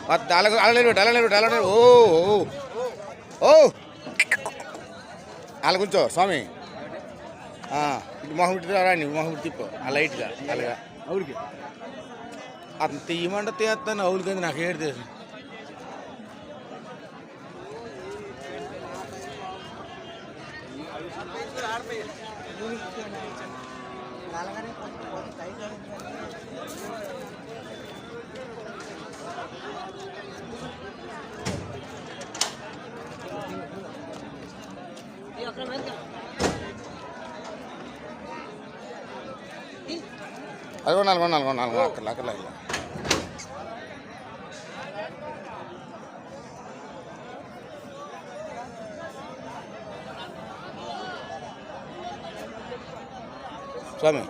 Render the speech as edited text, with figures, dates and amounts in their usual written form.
అలా ఓ ఓ అలా కూర్చో స్వామి మొహం రాని మొహం తిప్పు ఆ లైట్గా అలాగా అవుడికి అతను తీయమంటే తీస్తాను అవులకి నాకు ఏడు తెలుసు అది కొనాలి అక్కడ స్వామి